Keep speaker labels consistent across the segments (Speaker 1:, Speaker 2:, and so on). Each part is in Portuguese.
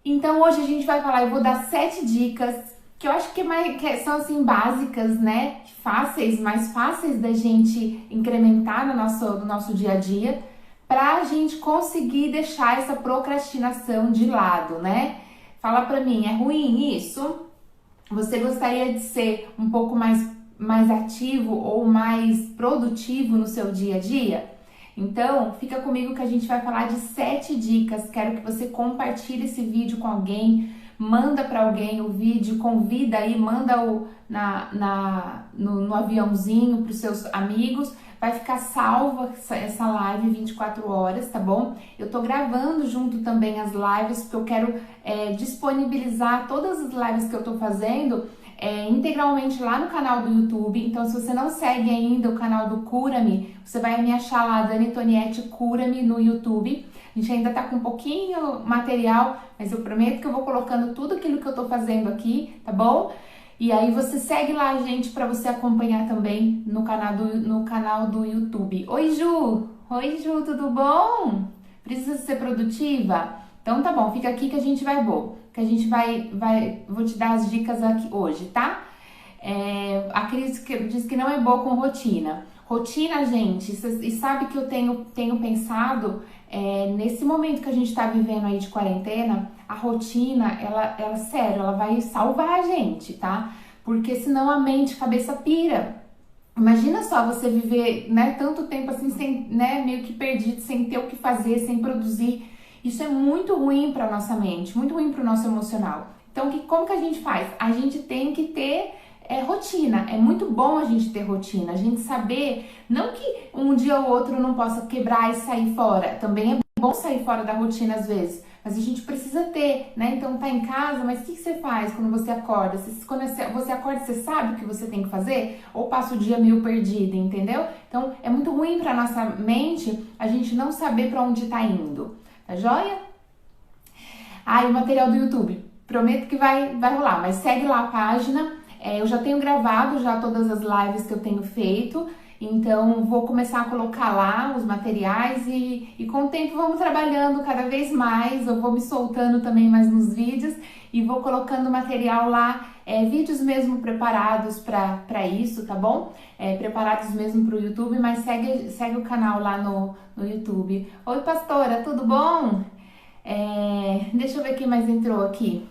Speaker 1: Então hoje a gente vai falar, eu vou dar 7 dicas que eu acho que são assim básicas, né? Fáceis, mais fáceis da gente incrementar no nosso dia a dia, pra gente conseguir deixar essa procrastinação de lado, né? Fala pra mim, é ruim isso? Você gostaria de ser um pouco mais ativo ou mais produtivo no seu dia a dia? Então, fica comigo que a gente vai falar de 7 dicas. Quero que você compartilhe esse vídeo com alguém, manda para alguém o vídeo, convida aí, manda no aviãozinho para os seus amigos. Vai ficar salva essa live 24 horas, tá bom? Eu tô gravando junto também as lives, porque eu quero disponibilizar todas as lives que eu tô fazendo integralmente lá no canal do YouTube. Então, se você não segue ainda o canal do Cura-me, você vai me achar lá, Dani Tonietti Cura-me no YouTube. A gente ainda tá com um pouquinho material, mas eu prometo que eu vou colocando tudo aquilo que eu tô fazendo aqui, tá bom? E aí você segue lá a gente para você acompanhar também no canal do YouTube. Oi, Ju! Oi, Ju, tudo bom? Precisa ser produtiva? Então tá bom, fica aqui que a gente vai que a gente vou te dar as dicas aqui hoje, tá? A Cris diz que não é boa com rotina. Rotina, gente, e sabe que eu tenho pensado, nesse momento que a gente tá vivendo aí de quarentena, a rotina, sério, ela vai salvar a gente, tá? Porque senão a mente, a cabeça pira. Imagina só você viver, né, tanto tempo assim, sem, né, meio que perdido, sem ter o que fazer, sem produzir. Isso é muito ruim para nossa mente, muito ruim para o nosso emocional. Então, como que a gente faz? A gente tem que ter rotina. É muito bom a gente ter rotina, a gente saber, não que um dia ou outro não possa quebrar e sair fora. Também é bom sair fora da rotina às vezes, mas a gente precisa ter, né? Então tá em casa, mas o que você faz quando você acorda? Quando você acorda, você sabe o que você tem que fazer? Ou passa o dia meio perdido, entendeu? Então é muito ruim para nossa mente a gente não saber para onde tá indo. Tá joia? E o material do YouTube. Prometo que vai rolar, mas segue lá a página. Eu já tenho gravado todas as lives que eu tenho feito, então vou começar a colocar lá os materiais e com o tempo vamos trabalhando cada vez mais. Eu vou me soltando também mais nos vídeos e vou colocando material lá, vídeos mesmo preparados para isso, tá bom? Preparados mesmo para o YouTube, mas segue o canal lá no YouTube. Oi, pastora, tudo bom? Deixa eu ver quem mais entrou aqui.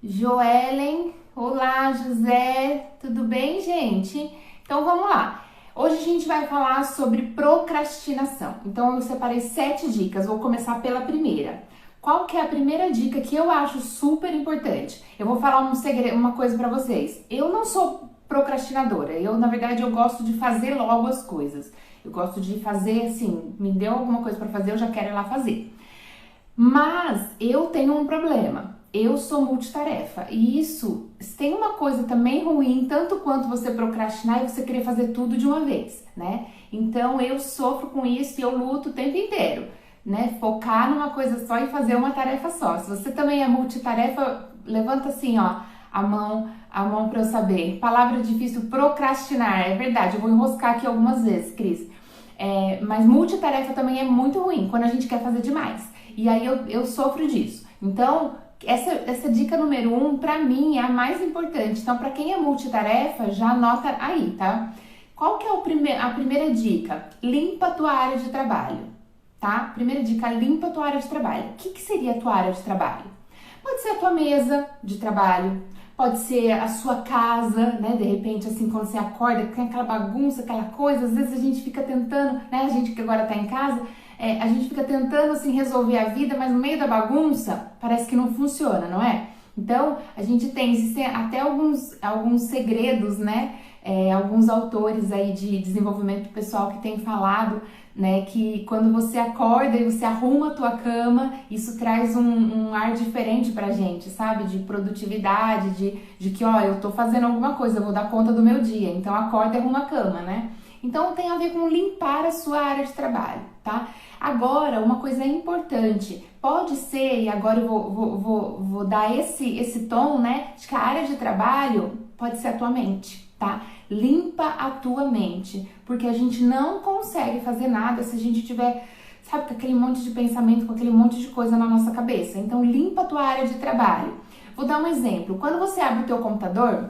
Speaker 1: Joellen, olá, José, tudo bem, gente? Então vamos lá. Hoje a gente vai falar sobre procrastinação. Então eu separei 7 dicas, vou começar pela primeira. Qual que é a primeira dica que eu acho super importante? Eu vou falar uma coisa pra vocês. Eu não sou procrastinadora. Na verdade, eu gosto de fazer logo as coisas. Eu gosto de fazer assim, me deu alguma coisa pra fazer, eu já quero ir lá fazer. Mas eu tenho um problema. Eu sou multitarefa. E isso tem uma coisa também ruim, tanto quanto você procrastinar e você querer fazer tudo de uma vez, né? Então eu sofro com isso e eu luto o tempo inteiro, né? Focar numa coisa só e fazer uma tarefa só. Se você também é multitarefa, levanta assim, ó, a mão para eu saber. Palavra difícil, procrastinar. É verdade, eu vou enroscar aqui algumas vezes, Cris. Mas multitarefa também é muito ruim, quando a gente quer fazer demais. E aí eu sofro disso. Então, essa dica número 1, pra mim, é a mais importante. Então, pra quem é multitarefa, já anota aí, tá? Qual que é a primeira dica? Limpa a tua área de trabalho, tá? Primeira dica, limpa a tua área de trabalho. O que seria a tua área de trabalho? Pode ser a tua mesa de trabalho, pode ser a sua casa, né? De repente, assim, quando você acorda, tem aquela bagunça, aquela coisa, às vezes a gente fica tentando, né? A gente que agora tá em casa, a gente fica tentando, assim, resolver a vida, mas no meio da bagunça, parece que não funciona, não é? Então, existem até alguns segredos, né? Alguns autores aí de desenvolvimento pessoal que têm falado, né, que quando você acorda e você arruma a tua cama, isso traz um ar diferente pra gente, sabe? De produtividade, de que, ó, eu tô fazendo alguma coisa, eu vou dar conta do meu dia. Então, acorda e arruma a cama, né? Então, tem a ver com limpar a sua área de trabalho, tá? Agora, uma coisa importante, pode ser, e agora eu vou dar esse tom, né, de que a área de trabalho pode ser a tua mente, tá? Limpa a tua mente, porque a gente não consegue fazer nada se a gente tiver, sabe, com aquele monte de pensamento, com aquele monte de coisa na nossa cabeça. Então, limpa a tua área de trabalho. Vou dar um exemplo. Quando você abre o teu computador,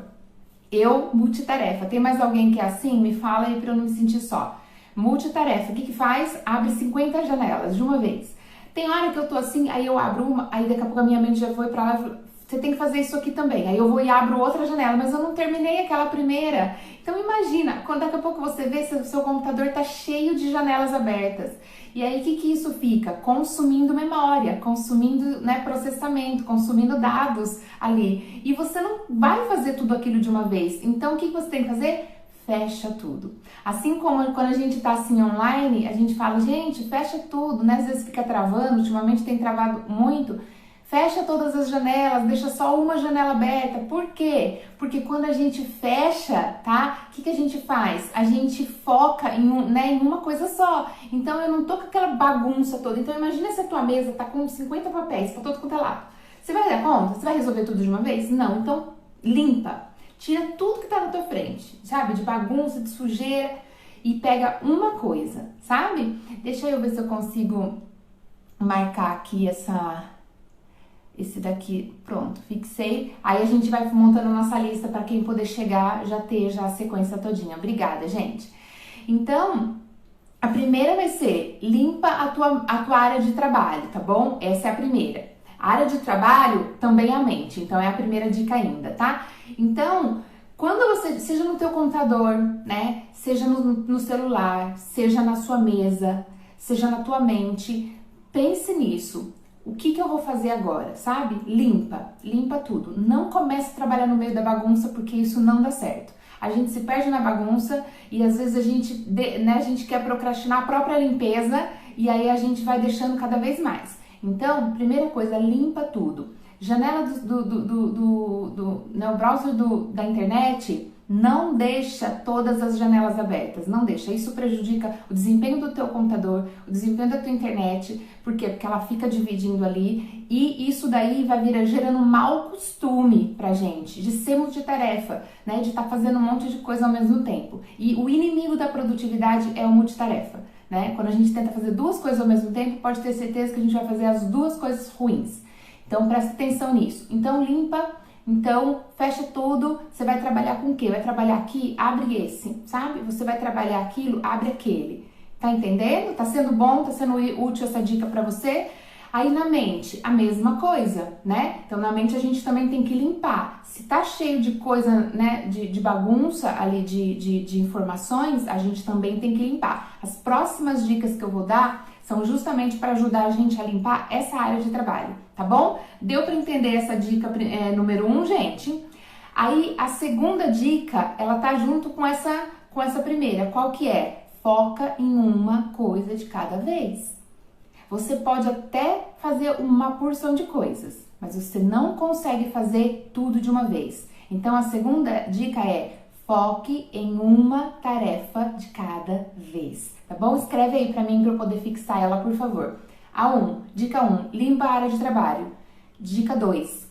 Speaker 1: eu, multitarefa. Tem mais alguém que é assim? Me fala aí pra eu não me sentir só. Multitarefa. O que que faz? Abre 50 janelas de uma vez. Tem hora que eu tô assim, aí eu abro uma, aí daqui a pouco a minha mente já foi pra lá, você tem que fazer isso aqui também. Aí eu vou e abro outra janela, mas eu não terminei aquela primeira. Então imagina, quando daqui a pouco você vê, seu computador tá cheio de janelas abertas. E aí o que que isso fica? Consumindo memória, consumindo, né, processamento, consumindo dados ali. E você não vai fazer tudo aquilo de uma vez. Então o que que você tem que fazer? Fecha tudo. Assim como quando a gente tá assim online, a gente fala, gente, fecha tudo, né? Às vezes fica travando, ultimamente tem travado muito. Fecha todas as janelas, deixa só uma janela aberta. Por quê? Porque quando a gente fecha, tá? O que que a gente faz? A gente foca em uma coisa só. Então eu não tô com aquela bagunça toda. Então imagina se a tua mesa tá com 50 papéis pra todo quanto é lado. Você vai dar conta? Você vai resolver tudo de uma vez? Não. Então limpa. Tira tudo que tá na tua frente, sabe? De bagunça, de sujeira e pega uma coisa, sabe? Deixa eu ver se eu consigo marcar aqui esse daqui, pronto, fixei. Aí a gente vai montando a nossa lista para quem poder chegar, já ter já a sequência todinha. Obrigada, gente. Então, a primeira vai ser limpa a tua área de trabalho, tá bom? Essa é a primeira. A área de trabalho também é a mente, então é a primeira dica ainda, tá? Então, quando você, seja no teu computador, né? Seja no celular, seja na sua mesa, seja na tua mente, pense nisso. O que que eu vou fazer agora, sabe? Limpa tudo. Não comece a trabalhar no meio da bagunça, porque isso não dá certo. A gente se perde na bagunça e às vezes a gente quer procrastinar a própria limpeza e aí a gente vai deixando cada vez mais. Então, primeira coisa, limpa tudo. Janela no browser da internet, não deixa todas as janelas abertas, não deixa. Isso prejudica o desempenho do teu computador, o desempenho da tua internet. Por quê? Porque ela fica dividindo ali e isso daí vai gerando um mau costume pra gente, de ser multitarefa, né? De estar fazendo um monte de coisa ao mesmo tempo. E o inimigo da produtividade é o multitarefa, né? Quando a gente tenta fazer duas coisas ao mesmo tempo, pode ter certeza que a gente vai fazer as duas coisas ruins. Então, presta atenção nisso. Então, limpa. Então, fecha tudo. Você vai trabalhar com o quê? Vai trabalhar aqui? Abre esse, sabe? Você vai trabalhar aquilo? Abre aquele. Tá entendendo? Tá sendo bom? Tá sendo útil essa dica pra você? Aí na mente, a mesma coisa, né? Então na mente a gente também tem que limpar. Se tá cheio de coisa, né, de bagunça ali, de informações, a gente também tem que limpar. As próximas dicas que eu vou dar são justamente para ajudar a gente a limpar essa área de trabalho, tá bom? Deu para entender essa dica número 1, gente? Aí a segunda dica, ela tá junto com essa primeira. Qual que é? Foca em uma coisa de cada vez. Você pode até fazer uma porção de coisas, mas você não consegue fazer tudo de uma vez. Então a segunda dica é: foque em uma tarefa de cada vez, tá bom? Escreve aí pra mim pra eu poder fixar ela, por favor. Dica 1, limpa a área de trabalho. Dica 2,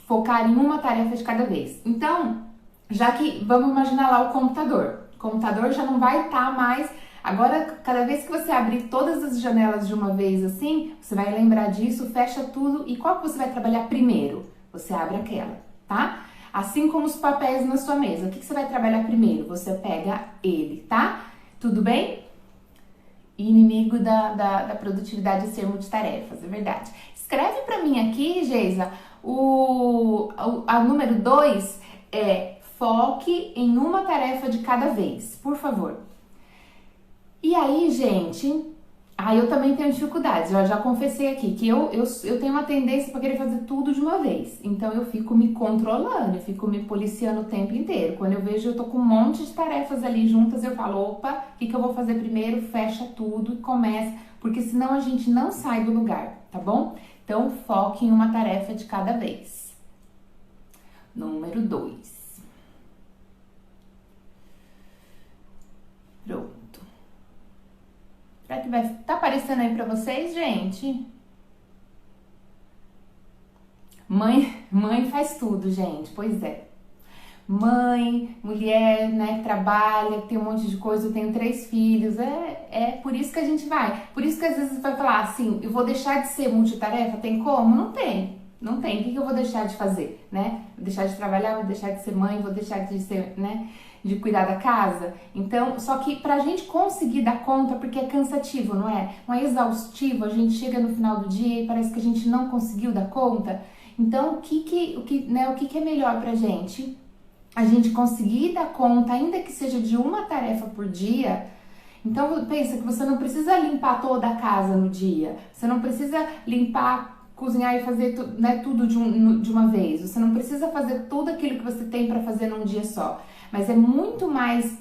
Speaker 1: focar em uma tarefa de cada vez. Então, já que, vamos imaginar lá o computador. O computador já não vai estar mais... Agora, cada vez que você abrir todas as janelas de uma vez assim, você vai lembrar disso, fecha tudo. E qual que você vai trabalhar primeiro? Você abre aquela, tá? Assim como os papéis na sua mesa. O que você vai trabalhar primeiro? Você pega ele, tá? Tudo bem? Inimigo da produtividade é ser multitarefas, é verdade. Escreve pra mim aqui, Geisa, a número 2 é: foque em uma tarefa de cada vez, por favor. E aí, gente, eu também tenho dificuldades. Eu já confessei aqui que eu tenho uma tendência para querer fazer tudo de uma vez. Então eu fico me controlando, eu fico me policiando o tempo inteiro. Quando eu vejo, eu tô com um monte de tarefas ali juntas, eu falo: opa, o que eu vou fazer primeiro? Fecha tudo e começa, porque senão a gente não sai do lugar, tá bom? Então foque em uma tarefa de cada vez. Número 2. Pronto. Será que tá aparecendo aí pra vocês, gente? Mãe faz tudo, gente. Pois é. mãe, mulher, né, que trabalha, que tem um monte de coisa, eu tenho 3 filhos, é por isso que a gente vai. Por isso que às vezes vai falar assim, eu vou deixar de ser multitarefa, tem como? Não tem. Não tem. O que eu vou deixar de fazer, né? Vou deixar de trabalhar, vou deixar de ser mãe, vou deixar de ser, né, de cuidar da casa. Então, só que pra gente conseguir dar conta, porque é cansativo, não é? Não é exaustivo, a gente chega no final do dia e parece que a gente não conseguiu dar conta. Então, o que é melhor pra gente? A gente conseguir dar conta, ainda que seja de uma tarefa por dia. Então, pensa que você não precisa limpar toda a casa no dia. Você não precisa limpar, cozinhar e fazer né, tudo de uma vez. Você não precisa fazer tudo aquilo que você tem para fazer num dia só. Mas é muito mais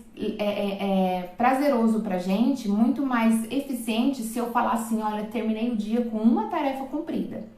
Speaker 1: prazeroso pra gente, muito mais eficiente se eu falar assim, olha, terminei o dia com uma tarefa cumprida.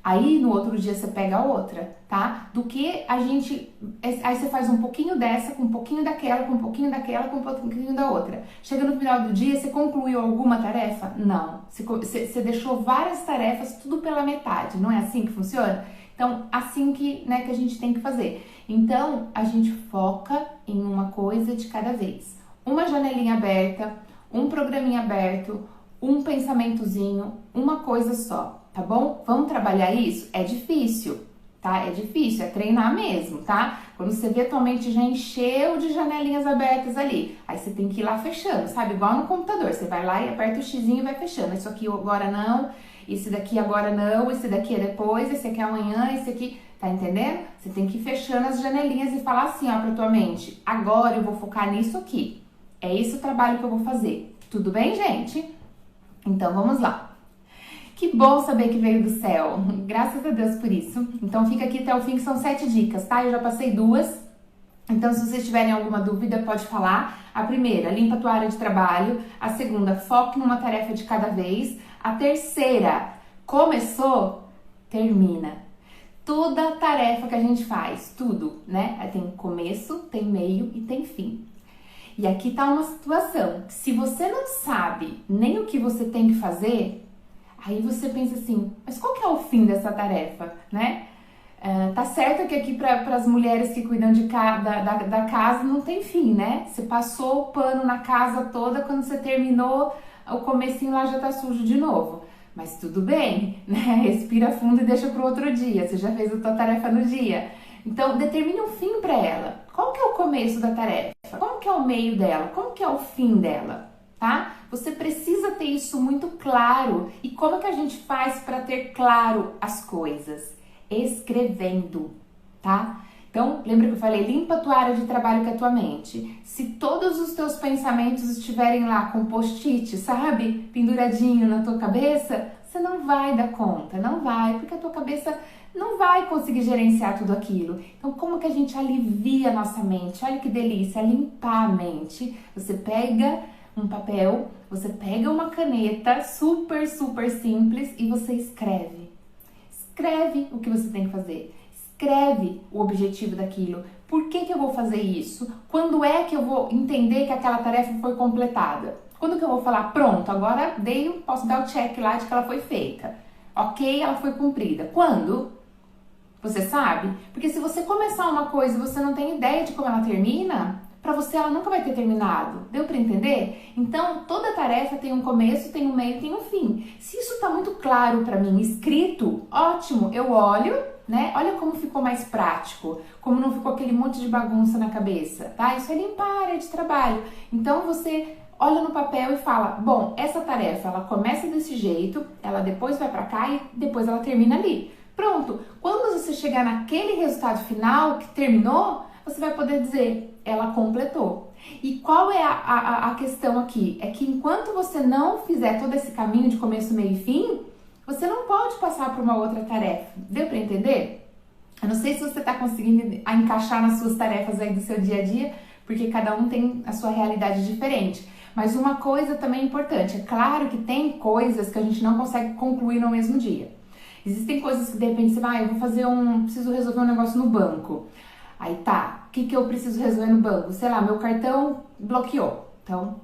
Speaker 1: Aí no outro dia você pega a outra, tá? Do que a gente... Aí você faz um pouquinho dessa, com um pouquinho daquela, com um pouquinho daquela, com um pouquinho da outra. Chega no final do dia, você concluiu alguma tarefa? Não. Você deixou várias tarefas, tudo pela metade. Não é assim que funciona? Então, assim que a gente tem que fazer. Então, a gente foca em uma coisa de cada vez. Uma janelinha aberta, um programinha aberto, um pensamentozinho, uma coisa só. Tá bom? Vamos trabalhar isso? É difícil, tá? É difícil, é treinar mesmo, tá? Quando você vê, tua mente já encheu de janelinhas abertas ali. Aí você tem que ir lá fechando, sabe? Igual no computador. Você vai lá e aperta o xizinho e vai fechando. Isso aqui agora não, esse daqui agora não, esse daqui é depois, esse aqui é amanhã, esse aqui... Tá entendendo? Você tem que ir fechando as janelinhas e falar assim, ó, pra tua mente. Agora eu vou focar nisso aqui. É esse o trabalho que eu vou fazer. Tudo bem, gente? Então, vamos lá. Que bom saber que veio do céu. Graças a Deus por isso. Então fica aqui até o fim, que são 7 dicas, tá? Eu já passei 2. Então se vocês tiverem alguma dúvida, pode falar. A primeira, limpa a tua área de trabalho. A segunda, foque numa tarefa de cada vez. A terceira, começou, termina. Toda tarefa que a gente faz, tudo, né? Tem começo, tem meio e tem fim. E aqui tá uma situação. Se você não sabe nem o que você tem que fazer... Aí você pensa assim, mas qual que é o fim dessa tarefa, né? Tá certo que aqui para as mulheres que cuidam da casa não tem fim, né? Você passou o pano na casa toda, quando você terminou, o comecinho lá já tá sujo de novo. Mas tudo bem, né? Respira fundo e deixa para o outro dia, você já fez a tua tarefa no dia. Então, determine um fim para ela. Qual que é o começo da tarefa? Como que é o meio dela? Como que é o fim dela? Tá? Você precisa ter isso muito claro. E como que a gente faz para ter claro as coisas? Escrevendo, tá? Então, lembra que eu falei, limpa a tua área de trabalho com a tua mente. Se todos os teus pensamentos estiverem lá com post-it, sabe? Penduradinho na tua cabeça, você não vai dar conta, não vai, porque a tua cabeça não vai conseguir gerenciar tudo aquilo. Então, como que a gente alivia a nossa mente? Olha que delícia, limpar a mente. Você pega um papel, você pega uma caneta super, super simples e você escreve. Escreve o que você tem que fazer. Escreve o objetivo daquilo. Por que eu vou fazer isso? Quando é que eu vou entender que aquela tarefa foi completada? Quando que eu vou falar, pronto, agora posso dar o check lá de que ela foi feita. Ok, ela foi cumprida. Quando? Você sabe? Porque se você começar uma coisa e você não tem ideia de como ela termina, para você ela nunca vai ter terminado. Deu para entender? Então, toda tarefa tem um começo, tem um meio, tem um fim. Se isso tá muito claro para mim, escrito, ótimo, eu olho, né? Olha como ficou mais prático, como não ficou aquele monte de bagunça na cabeça, tá? Isso é limpar a área de trabalho. Então, você olha no papel e fala, bom, essa tarefa, ela começa desse jeito, ela depois vai para cá e depois ela termina ali. Pronto. Quando você chegar naquele resultado final que terminou, você vai poder dizer, ela completou. E qual é a questão aqui? É que enquanto você não fizer todo esse caminho de começo, meio e fim, você não pode passar para uma outra tarefa. Deu para entender? Eu não sei se você está conseguindo encaixar nas suas tarefas aí do seu dia a dia, porque cada um tem a sua realidade diferente. Mas uma coisa também importante, é claro que tem coisas que a gente não consegue concluir no mesmo dia. Existem coisas que de repente você vai, eu preciso resolver um negócio no banco. Aí tá, o que eu preciso resolver no banco? Sei lá, meu cartão bloqueou. Então,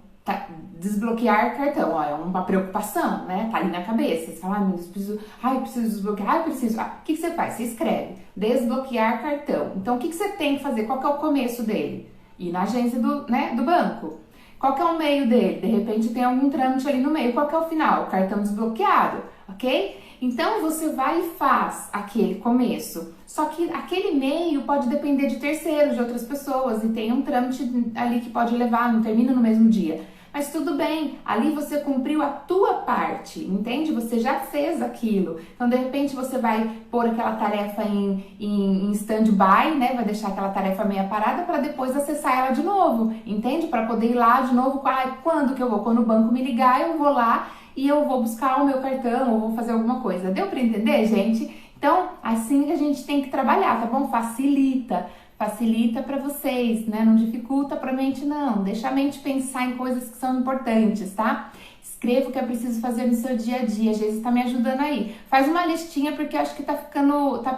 Speaker 1: desbloquear cartão, ó, é uma preocupação, né? Tá ali na cabeça. Você fala, ai, meu Deus, preciso desbloquear, preciso. O que você faz? Você escreve, desbloquear cartão. Então, o que você tem que fazer? Qual que é o começo dele? Ir na agência do banco. Qual que é o meio dele? De repente tem algum trâmite ali no meio. Qual que é o final? Cartão desbloqueado, ok? Então, você vai e faz aquele começo. Só que aquele meio pode depender de terceiros, de outras pessoas, e tem um trâmite ali que pode levar, não termina no mesmo dia. Mas tudo bem, ali você cumpriu a tua parte, entende? Você já fez aquilo. Então, de repente, você vai pôr aquela tarefa em stand-by, né? Vai deixar aquela tarefa meia parada para depois acessar ela de novo, entende? Para poder ir lá de novo, quando que eu vou? Quando o banco me ligar, eu vou lá e eu vou buscar o meu cartão ou vou fazer alguma coisa. Deu para entender, gente? Então, assim que a gente tem que trabalhar, tá bom? Facilita para vocês, né? Não dificulta para a mente, não. Deixa a mente pensar em coisas que são importantes, tá? Escreva o que é preciso fazer no seu dia a dia. Às vezes tá me ajudando aí. Faz uma listinha, porque acho que tá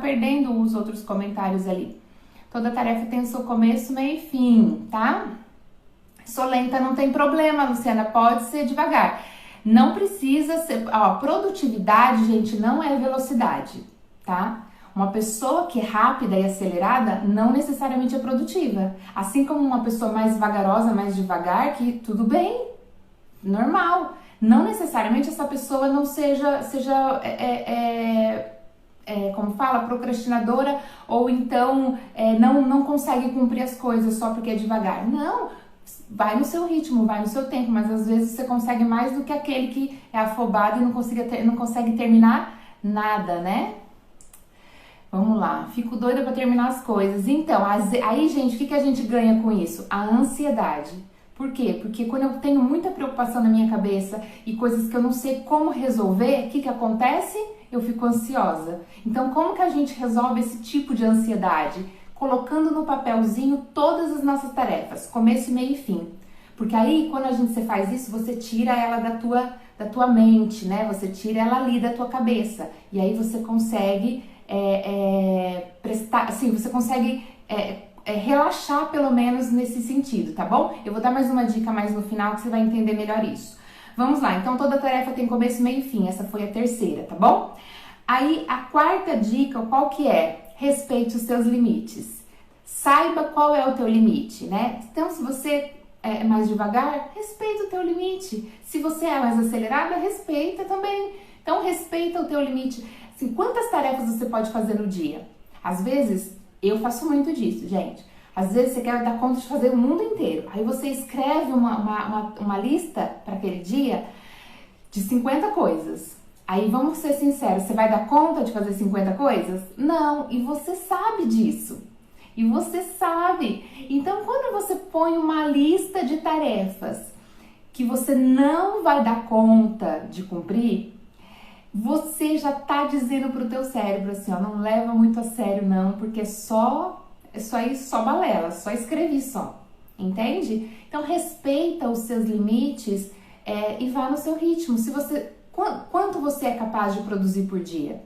Speaker 1: perdendo os outros comentários ali. Toda tarefa tem o seu começo, meio e fim, tá? Sou lenta, não tem problema, Luciana, pode ser devagar. Não precisa ser... Ó, produtividade, gente, não é velocidade, tá? Uma pessoa que é rápida e acelerada não necessariamente é produtiva. Assim como uma pessoa mais vagarosa, mais devagar, que tudo bem, normal. Não necessariamente essa pessoa não seja como fala, procrastinadora, ou então não consegue cumprir as coisas só porque é devagar. Não, vai no seu ritmo, vai no seu tempo, mas às vezes você consegue mais do que aquele que é afobado e não consegue terminar nada, né? Vamos lá, fico doida para terminar as coisas. Então, aí, gente, o que a gente ganha com isso? A ansiedade. Por quê? Porque quando eu tenho muita preocupação na minha cabeça e coisas que eu não sei como resolver, o que acontece? Eu fico ansiosa. Então, como que a gente resolve esse tipo de ansiedade? Colocando no papelzinho todas as nossas tarefas, começo, meio e fim. Porque aí, quando você faz isso, você tira ela da tua mente, né? Você tira ela ali da tua cabeça. E aí você consegue... prestar, assim, você consegue relaxar pelo menos nesse sentido, tá bom? Eu vou dar mais uma dica mais no final que você vai entender melhor isso. Vamos lá, então toda tarefa tem começo, meio e fim, essa foi a terceira, tá bom? Aí a quarta dica, qual que é? Respeite os seus limites. Saiba qual é o teu limite, né? Então se você é mais devagar, respeita o teu limite. Se você é mais acelerada, respeita também. Então respeita o teu limite. Assim, quantas tarefas você pode fazer no dia? Às vezes, eu faço muito disso, gente. Às vezes você quer dar conta de fazer o mundo inteiro. Aí você escreve uma lista para aquele dia de 50 coisas. Aí vamos ser sinceros, você vai dar conta de fazer 50 coisas? Não, e você sabe disso. E você sabe. Então, quando você põe uma lista de tarefas que você não vai dar conta de cumprir, você já tá dizendo pro teu cérebro assim, ó, não leva muito a sério não, porque é só isso, só balela, só escrevi só, entende? Então respeita os seus limites e vá no seu ritmo. Se você, quanto você é capaz de produzir por dia,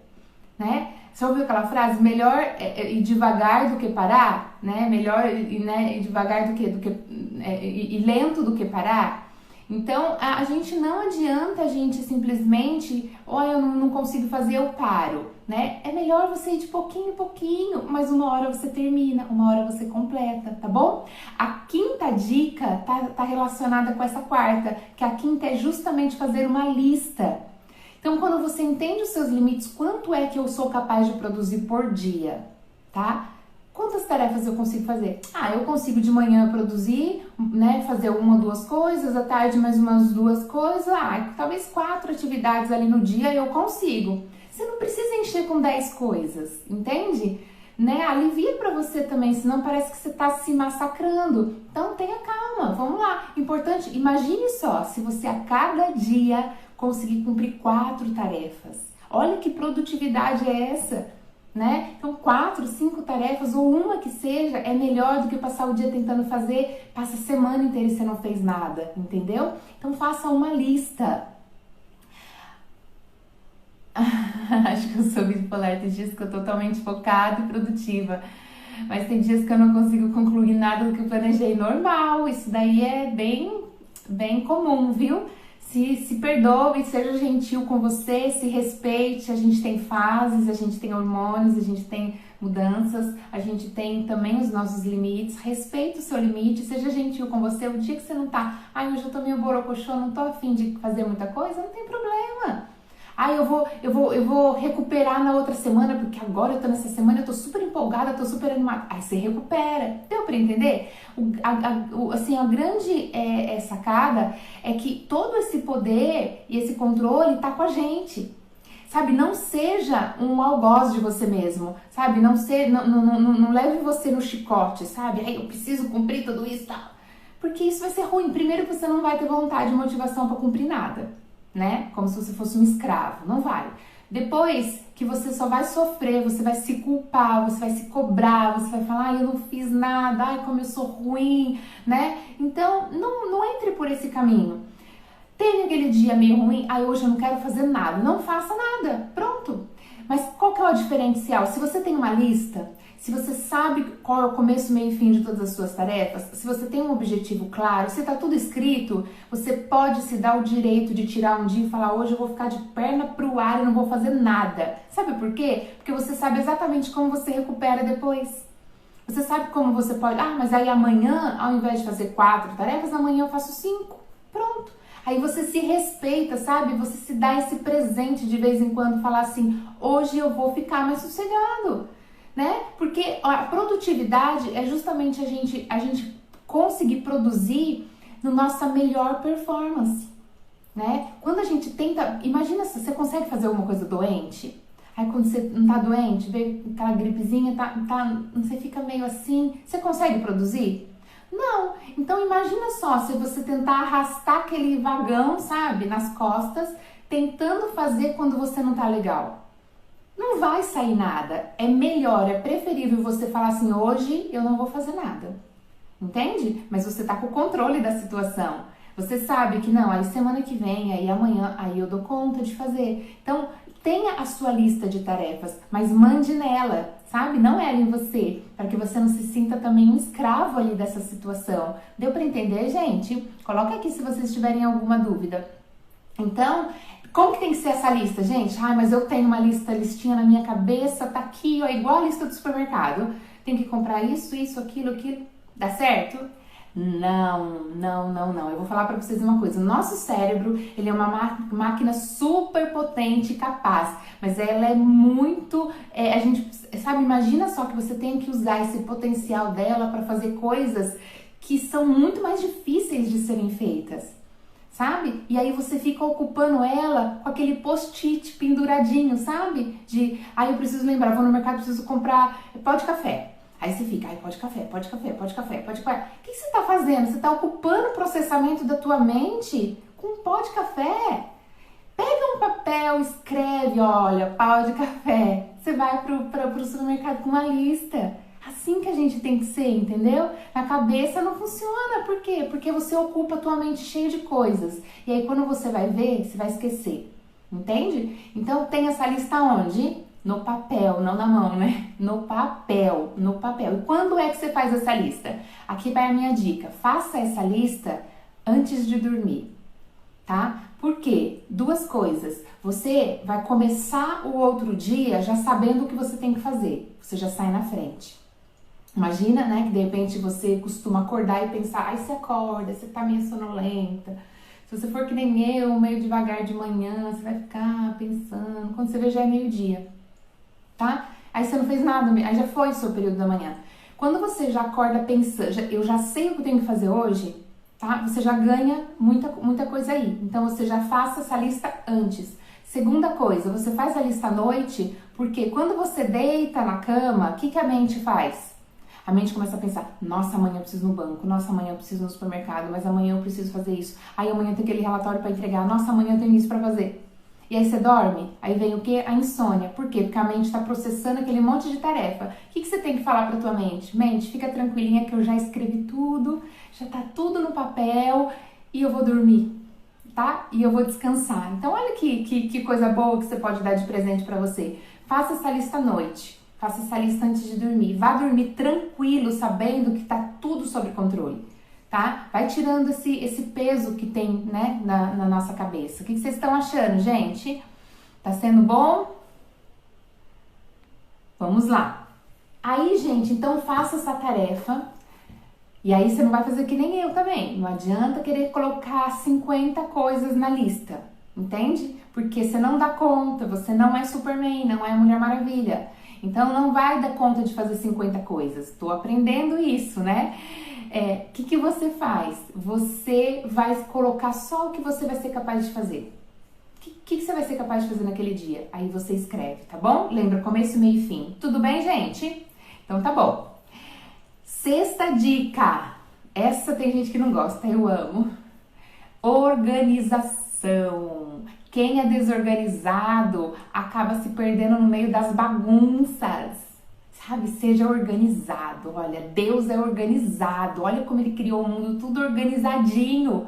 Speaker 1: né? Você ouviu aquela frase, melhor ir devagar do que parar, né? Melhor ir devagar do que ir lento do que parar. Então, a gente não adianta a gente simplesmente, eu não consigo fazer, eu paro, né? É melhor você ir de pouquinho em pouquinho, mas uma hora você termina, uma hora você completa, tá bom? A quinta dica tá relacionada com essa quarta, que a quinta é justamente fazer uma lista. Então, quando você entende os seus limites, quanto é que eu sou capaz de produzir por dia, tá? Quantas tarefas eu consigo fazer? Eu consigo de manhã produzir, né, fazer uma ou duas coisas, à tarde mais umas duas coisas, talvez 4 atividades ali no dia eu consigo. Você não precisa encher com 10 coisas, entende? Né? Alivia pra você também, senão parece que você tá se massacrando. Então tenha calma, vamos lá. Importante, imagine só, se você a cada dia conseguir cumprir 4 tarefas. Olha que produtividade é essa? Né? Então 4, 5 tarefas ou uma que seja é melhor do que passar o dia tentando fazer, passa a semana inteira e você não fez nada, entendeu? Então faça uma lista. Acho que eu sou bipolar, tem dias que eu tô totalmente focada e produtiva, mas tem dias que eu não consigo concluir nada do que eu planejei. Normal, isso daí é bem bem comum, viu? Se perdoe, seja gentil com você, se respeite. A gente tem fases, a gente tem hormônios, a gente tem mudanças, a gente tem também os nossos limites. Respeite o seu limite, seja gentil com você. O dia que você não tá, ai, hoje eu tô meio borocochô, não tô afim de fazer muita coisa, não tem problema. Ai, eu vou recuperar na outra semana, porque agora eu tô nessa semana, eu tô super empolgada, tô super animada. Aí você recupera. Deu pra entender? A grande sacada é que todo esse poder e esse controle tá com a gente. Sabe, não seja um algoz de você mesmo, sabe? Não leve você no chicote, sabe? Ai, eu preciso cumprir tudo isso e tal. Porque isso vai ser ruim. Primeiro que você não vai ter vontade e motivação pra cumprir nada, né? Como se você fosse um escravo, não vai. Depois que você só vai sofrer, você vai se culpar, você vai se cobrar, você vai falar, ai, eu não fiz nada, ai, como eu sou ruim, né? Então, não entre por esse caminho. Teve aquele dia meio ruim, ai, hoje eu não quero fazer nada. Não faça nada, pronto. Mas qual que é o diferencial? Se você tem uma lista, se você sabe qual é o começo, meio e fim de todas as suas tarefas, se você tem um objetivo claro, se tá tudo escrito, você pode se dar o direito de tirar um dia e falar, hoje eu vou ficar de perna pro ar e não vou fazer nada. Sabe por quê? Porque você sabe exatamente como você recupera depois. Você sabe como você pode, mas aí amanhã, ao invés de fazer 4 tarefas, amanhã eu faço 5. Pronto. Aí você se respeita, sabe? Você se dá esse presente de vez em quando, falar assim, hoje eu vou ficar mais sossegado, né? Porque a produtividade é justamente a gente conseguir produzir na nossa melhor performance, né? Quando a gente tenta, imagina se você consegue fazer alguma coisa doente, aí quando você não tá doente, vê aquela gripezinha, você fica meio assim, você consegue produzir? Não, então imagina só se você tentar arrastar aquele vagão, sabe, nas costas, tentando fazer quando você não tá legal. Não vai sair nada. É melhor, é preferível você falar assim, hoje eu não vou fazer nada. Entende? Mas você tá com o controle da situação. Você sabe que não, aí semana que vem, aí amanhã, aí eu dou conta de fazer. Então, tenha a sua lista de tarefas, mas mande nela, sabe? Não ela em você, para que você não se sinta também um escravo ali dessa situação. Deu para entender, gente? Coloca aqui se vocês tiverem alguma dúvida. Então, como que tem que ser essa lista, gente? Mas eu tenho uma listinha na minha cabeça, tá aqui, ó, igual a lista do supermercado. Tem que comprar isso, aquilo. Dá certo? Não. Eu vou falar para vocês uma coisa. O nosso cérebro, ele é uma máquina super potente e capaz, mas ela é muito, a gente, sabe, imagina só que você tem que usar esse potencial dela para fazer coisas que são muito mais difíceis de serem feitas, sabe? E aí você fica ocupando ela com aquele post-it penduradinho, sabe? Eu preciso lembrar, vou no mercado, preciso comprar pó de café. Aí você fica, pode café. O que você tá fazendo? Você tá ocupando o processamento da tua mente com pó de café? Pega um papel, escreve, olha, pó de café. Você vai pro supermercado com uma lista. Assim que a gente tem que ser, entendeu? Na cabeça não funciona. Por quê? Porque você ocupa a tua mente cheia de coisas. E aí quando você vai ver, você vai esquecer. Entende? Então tem essa lista onde? No papel, não na mão, né? No papel. E quando é que você faz essa lista? Aqui vai a minha dica. Faça essa lista antes de dormir, tá? Por quê? 2 coisas. Você vai começar o outro dia já sabendo o que você tem que fazer. Você já sai na frente. Imagina, né, que de repente você costuma acordar e pensar, você acorda, você tá meio sonolenta. Se você for que nem eu, meio devagar de manhã, você vai ficar pensando. Quando você vê, já é meio-dia. Tá? Aí você não fez nada, aí já foi o seu período da manhã. Quando você já acorda pensando, eu já sei o que eu tenho que fazer hoje, tá? Você já ganha muita coisa aí. Então você já faça essa lista antes. Segunda coisa, você faz a lista à noite, porque quando você deita na cama, o que a mente faz? A mente começa a pensar, nossa, amanhã eu preciso ir no banco, nossa, amanhã eu preciso ir no supermercado, mas amanhã eu preciso fazer isso. Aí amanhã tem aquele relatório para entregar, nossa, amanhã eu tenho isso para fazer. E aí você dorme, aí vem o quê? A insônia. Por quê? Porque a mente está processando aquele monte de tarefa. O que você tem que falar para tua mente? Mente, fica tranquilinha que eu já escrevi tudo, já tá tudo no papel e eu vou dormir, tá? E eu vou descansar. Então olha que coisa boa que você pode dar de presente para você. Faça essa lista à noite, faça essa lista antes de dormir. Vá dormir tranquilo, sabendo que tá tudo sob controle. tá? Vai tirando esse peso que tem, né, na nossa cabeça. O que vocês estão achando, gente? Tá sendo bom? Vamos lá. Aí, gente, então faça essa tarefa. E aí você não vai fazer que nem eu também. Não adianta querer colocar 50 coisas na lista, entende? Porque você não dá conta, você não é Superman, não é Mulher Maravilha. Então não vai dar conta de fazer 50 coisas. Tô aprendendo isso, né? O que você faz? Você vai colocar só o que você vai ser capaz de fazer. O que você vai ser capaz de fazer naquele dia? Aí você escreve, tá bom? Lembra, começo, meio e fim. Tudo bem, gente? Então tá bom. Sexta dica. Essa tem gente que não gosta, eu amo. Organização. Quem é desorganizado acaba se perdendo no meio das bagunças. Sabe? Seja organizado. Olha, Deus é organizado. Olha como ele criou o mundo tudo organizadinho,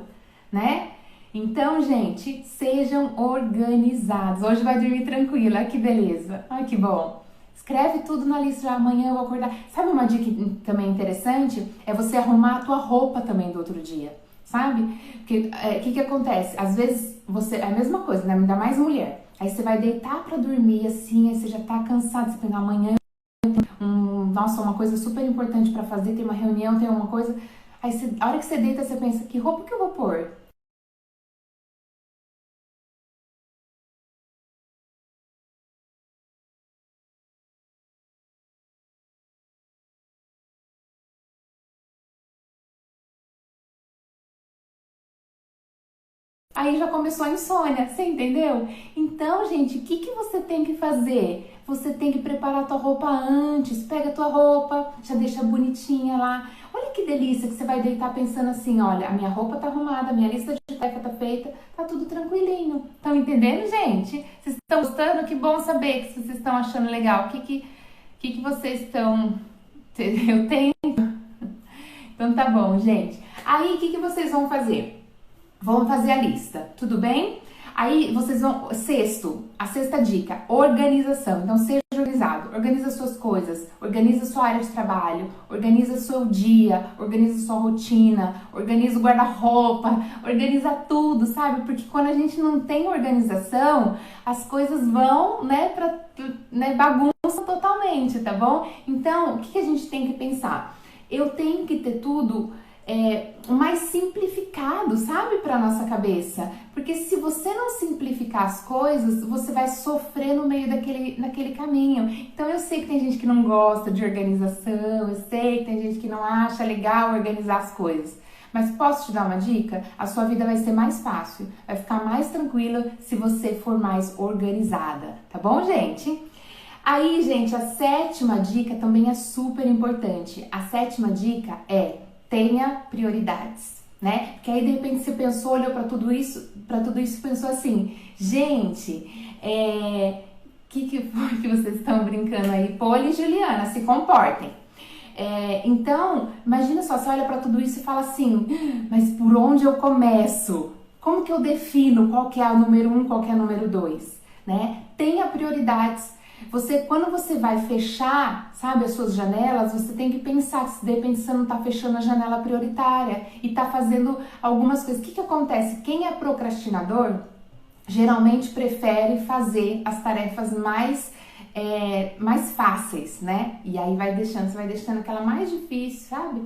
Speaker 1: né? Então, gente, sejam organizados. Hoje vai dormir tranquila, olha que beleza. Ai, que bom. Escreve tudo na lista, amanhã eu vou acordar. Sabe uma dica também interessante? É você arrumar a tua roupa também do outro dia, sabe? Porque o que acontece? Às vezes você é a mesma coisa, né? Ainda mais mulher. Aí você vai deitar pra dormir assim, aí você já tá cansado, você pensa, amanhã nossa, uma coisa super importante pra fazer, tem uma reunião, tem uma coisa. Aí a hora que você deita, você pensa, que roupa que eu vou pôr? Aí já começou a insônia, você entendeu? Então, gente, o que você tem que fazer? Você tem que preparar a tua roupa antes. Pega a tua roupa, já deixa bonitinha lá. Olha que delícia que você vai deitar pensando assim, olha, a minha roupa tá arrumada, a minha lista de tarefa tá feita, tá tudo tranquilinho. Estão entendendo, gente? Vocês estão gostando? Que bom saber que vocês estão achando legal. O que vocês estão... Eu tenho... Então tá bom, gente. Aí, o que vocês vão fazer? Vamos fazer a lista, tudo bem? Aí vocês vão... A sexta dica, organização. Então seja organizado, organiza suas coisas, organiza sua área de trabalho, organiza seu dia, organiza sua rotina, organiza o guarda-roupa, organiza tudo, sabe? Porque quando a gente não tem organização, as coisas vão, bagunça totalmente, tá bom? Então, o que a gente tem que pensar? Eu tenho que ter tudo mais simplificado, sabe, para nossa cabeça, porque se você não simplificar as coisas, você vai sofrer no meio naquele caminho. Então eu sei que tem gente que não gosta de organização, eu sei que tem gente que não acha legal organizar as coisas, mas posso te dar uma dica? A sua vida vai ser mais fácil, vai ficar mais tranquila se você for mais organizada, tá bom, gente? Aí, gente, a sétima dica também é super importante. A sétima dica é: tenha prioridades, né? Porque aí de repente você pensou, olhou para tudo isso e pensou assim, gente, que foi que vocês estão brincando aí? Poli e Juliana, se comportem. Então, imagina só, você olha para tudo isso e fala assim, mas por onde eu começo? Como que eu defino qual que é o número 1, qual que é o número 2, né? Tenha prioridades. Quando você vai fechar, sabe, as suas janelas, você tem que pensar se de repente você não tá fechando a janela prioritária e tá fazendo algumas coisas. O que acontece? Quem é procrastinador geralmente prefere fazer as tarefas mais fáceis, né? E aí você vai deixando aquela mais difícil, sabe?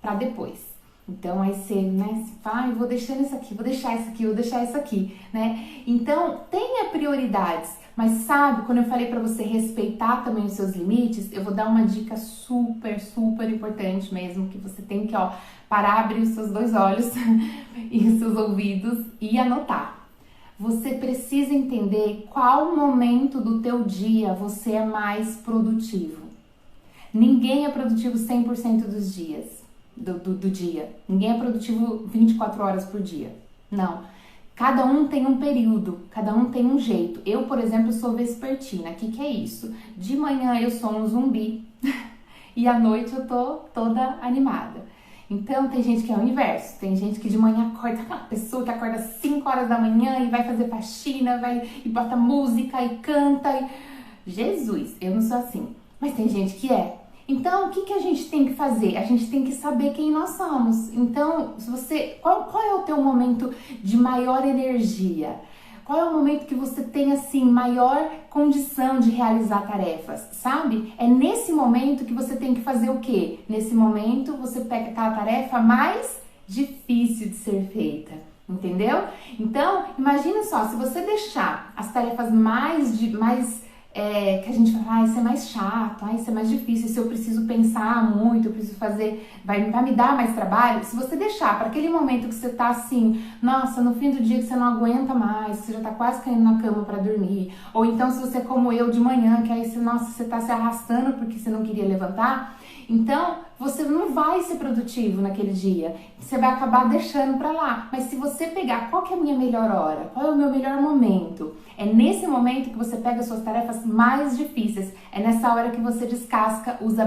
Speaker 1: Pra depois. Então aí você, né, fala, vou deixando isso aqui, vou deixar isso aqui, né? Então tenha prioridades. Mas sabe, quando eu falei para você respeitar também os seus limites, eu vou dar uma dica super, super importante mesmo, que você tem que, parar, abrir os seus 2 olhos e os seus ouvidos e anotar. Você precisa entender qual momento do teu dia você é mais produtivo. Ninguém é produtivo 100% dos dias, do dia. Ninguém é produtivo 24 horas por dia. Não. Cada um tem um período, cada um tem um jeito. Eu, por exemplo, sou vespertina. O que é isso? De manhã eu sou um zumbi e à noite eu tô toda animada. Então tem gente que é o inverso. Tem gente que de manhã acorda, aquela pessoa que acorda às 5 horas da manhã e vai fazer faxina, e bota música e canta. Jesus, eu não sou assim. Mas tem gente que é. Então, o que a gente tem que fazer? A gente tem que saber quem nós somos. Então, se você, qual é o teu momento de maior energia? Qual é o momento que você tem, assim, maior condição de realizar tarefas, sabe? É nesse momento que você tem que fazer o quê? Nesse momento, você pega aquela tarefa mais difícil de ser feita, entendeu? Então, imagina só, se você deixar as tarefas que a gente fala, isso é mais chato, isso é mais difícil, isso eu preciso pensar muito, eu preciso fazer, vai me dar mais trabalho. Se você deixar para aquele momento que você tá assim, nossa, no fim do dia que você não aguenta mais, que você já tá quase caindo na cama para dormir, ou então se você é como eu de manhã, que aí você tá se arrastando porque você não queria levantar, então você não vai ser produtivo naquele dia, você vai acabar deixando para lá. Mas se você pegar qual que é a minha melhor hora, qual é o meu melhor momento, é nesse momento que você pega as suas tarefas mais difíceis, é nessa hora que você descasca os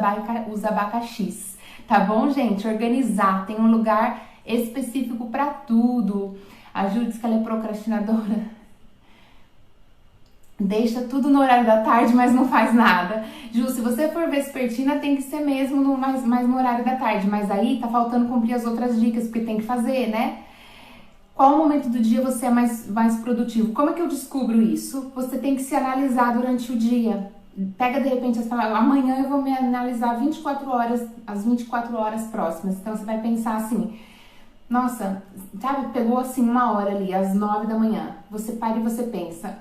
Speaker 1: abacaxis, tá bom, gente? Organizar, tem um lugar específico para tudo. A Ju diz que ela é procrastinadora. Deixa tudo no horário da tarde, mas não faz nada. Ju, se você for vespertina, tem que ser mesmo mais no horário da tarde. Mas aí tá faltando cumprir as outras dicas, porque tem que fazer, né? Qual momento do dia você é mais produtivo? Como é que eu descubro isso? Você tem que se analisar durante o dia. Pega, de repente, você fala, amanhã eu vou me analisar 24 horas, as 24 horas próximas. Então, você vai pensar assim... Nossa, sabe, pegou assim uma hora ali, às 9 da manhã. Você para e você pensa,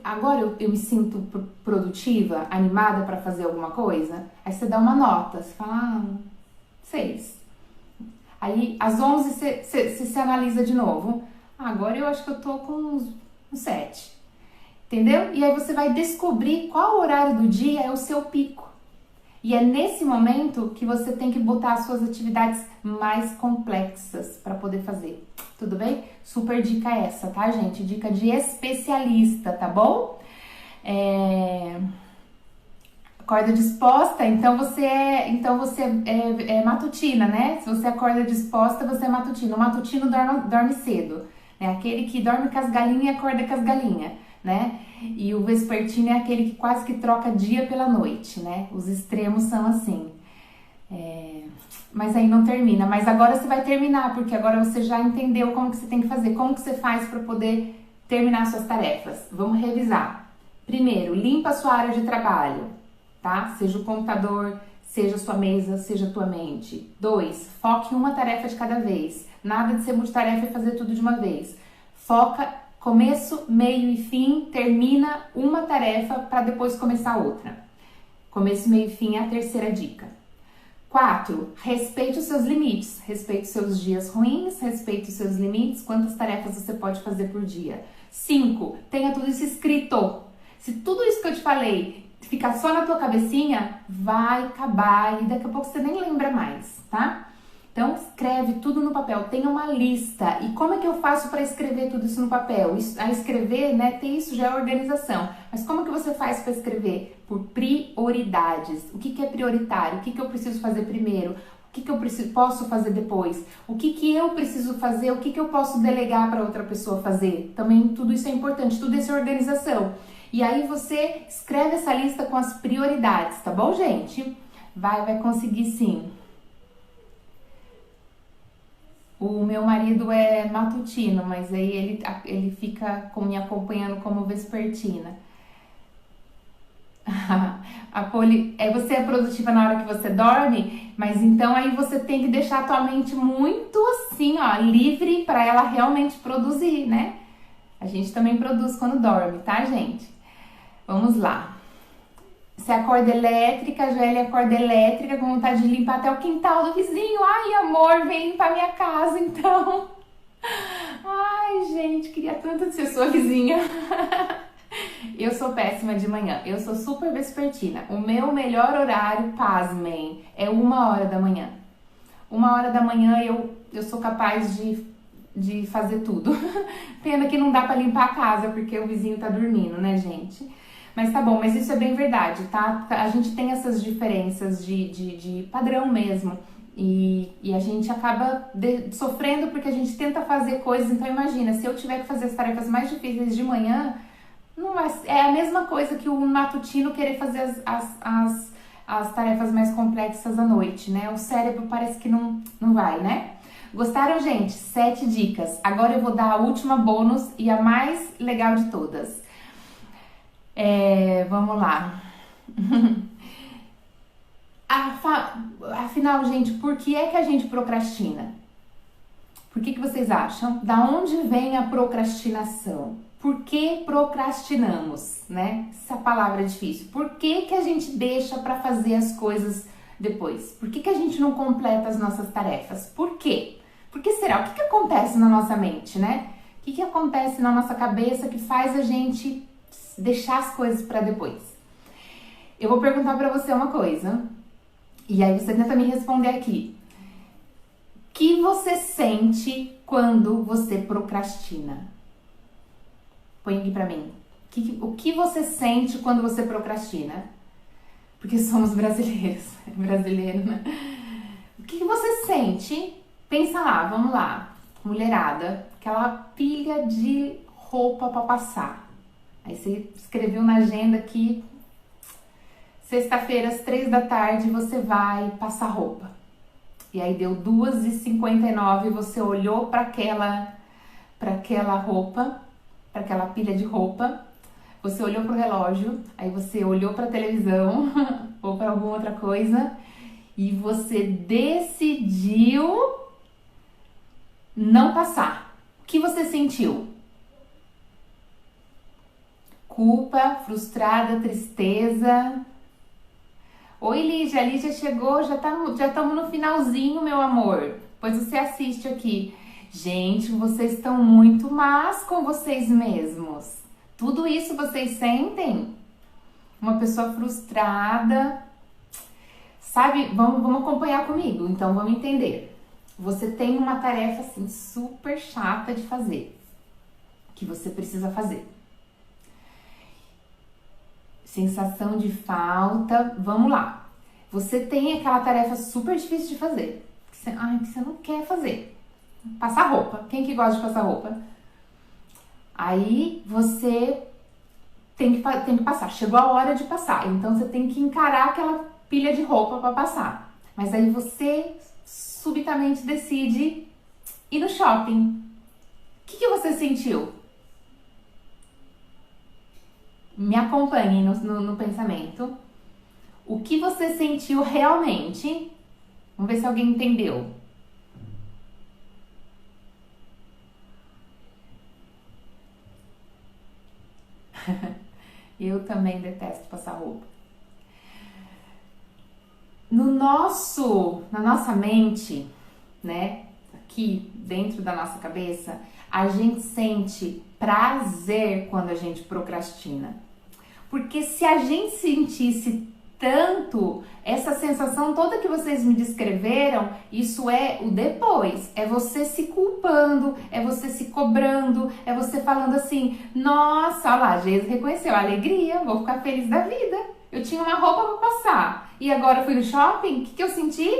Speaker 1: agora eu me sinto produtiva, animada para fazer alguma coisa? Aí você dá uma nota, você fala, 6. Aí às 11 você se analisa de novo. Agora eu acho que eu tô com uns 7. Entendeu? E aí você vai descobrir qual horário do dia é o seu pico. E é nesse momento que você tem que botar as suas atividades mais complexas para poder fazer. Tudo bem? Super dica essa, tá, gente? Dica de especialista, tá bom? Acorda disposta, então você é matutina, né? Se você acorda disposta, você é matutino. O matutino dorme cedo, né? Aquele que dorme com as galinhas e acorda com as galinhas, né? E o vespertino é aquele que quase que troca dia pela noite, né? Os extremos são assim. Mas aí não termina. Mas agora você vai terminar, porque agora você já entendeu como que você tem que fazer, como que você faz para poder terminar suas tarefas. Vamos revisar. Primeiro, limpa a sua área de trabalho, tá? Seja o computador, seja a sua mesa, seja a tua mente. 2, foque em uma tarefa de cada vez. Nada de ser multitarefa e fazer tudo de uma vez. Foca começo, meio e fim, termina uma tarefa para depois começar outra. Começo, meio e fim é a terceira dica. 4, respeite os seus limites. Respeite os seus dias ruins, respeite os seus limites, quantas tarefas você pode fazer por dia. 5, tenha tudo isso escrito. Se tudo isso que eu te falei ficar só na tua cabecinha, vai acabar e daqui a pouco você nem lembra mais, tá? Então, escreve tudo no papel, tenha uma lista. E como é que eu faço para escrever tudo isso no papel? A escrever, né, ter isso já é organização. Mas como que você faz para escrever? Por prioridades. O que é prioritário? O que eu preciso fazer primeiro? O que eu posso fazer depois? O que eu preciso fazer? O que eu posso delegar para outra pessoa fazer? Também tudo isso é importante, tudo isso é organização. E aí você escreve essa lista com as prioridades, tá bom, gente? Vai conseguir sim. O meu marido é matutino, mas aí ele fica me acompanhando como vespertina. Você é produtiva na hora que você dorme, mas então aí você tem que deixar a tua mente muito assim, ó, livre para ela realmente produzir, né? A gente também produz quando dorme, tá, gente? Vamos lá. Você acorda elétrica, Joélia acorda elétrica, com vontade de limpar até o quintal do vizinho. Ai, amor, vem limpar minha casa, então. Ai, gente, queria tanto ser sua vizinha. Eu sou péssima de manhã, eu sou super vespertina. O meu melhor horário, pasmem, é 1h da manhã. 1h da manhã eu sou capaz de fazer tudo. Pena que não dá pra limpar a casa, porque o vizinho tá dormindo, né, gente? Mas tá bom, mas isso é bem verdade, tá? A gente tem essas diferenças de padrão mesmo. E a gente acaba sofrendo porque a gente tenta fazer coisas. Então imagina, se eu tiver que fazer as tarefas mais difíceis de manhã, não vai, é a mesma coisa que o matutino querer fazer as tarefas mais complexas à noite, né? O cérebro parece que não vai, né? Gostaram, gente? 7 dicas. Agora eu vou dar a última bônus e a mais legal de todas. Vamos lá. Afinal, gente, por que é que a gente procrastina? Por que vocês acham? Da onde vem a procrastinação? Por que procrastinamos, né? Essa palavra é difícil. Por que a gente deixa para fazer as coisas depois? Por que a gente não completa as nossas tarefas? Por quê? Por que será? O que acontece na nossa mente, né? O que acontece na nossa cabeça que faz a gente deixar as coisas para depois? Eu vou perguntar para você uma coisa e aí você tenta me responder aqui. O que você sente quando você procrastina? Põe aqui pra mim. O que você sente quando você procrastina? Porque somos brasileiros. Brasileiro, né? O que você sente? Pensa lá, vamos lá. Mulherada, aquela pilha de roupa pra passar. Aí você escreveu na agenda que sexta-feira às 3 da tarde você vai passar roupa. E aí deu 2h59 e você olhou para aquela roupa, para aquela pilha de roupa, você olhou pro relógio, aí você olhou para a televisão ou para alguma outra coisa e você decidiu não passar. O que você sentiu? Culpa, frustrada, tristeza? Oi, Lígia, a Lígia chegou, já estamos no finalzinho, meu amor. Pois você assiste aqui. Gente, vocês estão muito más com vocês mesmos. Tudo isso vocês sentem? Uma pessoa frustrada. Sabe, vamos acompanhar comigo, então vamos entender. Você tem uma tarefa assim super chata de fazer, que você precisa fazer. Sensação de falta, vamos lá. Você tem aquela tarefa super difícil de fazer, que você não quer fazer. Passar roupa. Quem que gosta de passar roupa? Aí você tem que passar. Chegou a hora de passar, então você tem que encarar aquela pilha de roupa para passar. Mas aí você subitamente decide ir no shopping. O que você sentiu? Me acompanhe no pensamento. O que você sentiu realmente? Vamos ver se alguém entendeu. Eu também detesto passar roupa. Na nossa mente, né? Aqui dentro da nossa cabeça, a gente sente prazer quando a gente procrastina. Porque se a gente sentisse tanto essa sensação toda que vocês me descreveram, isso é o depois, é você se culpando, é você se cobrando, é você falando assim, nossa, olha lá, Jesus reconheceu, alegria, vou ficar feliz da vida, eu tinha uma roupa para passar e agora eu fui no shopping, o que eu senti?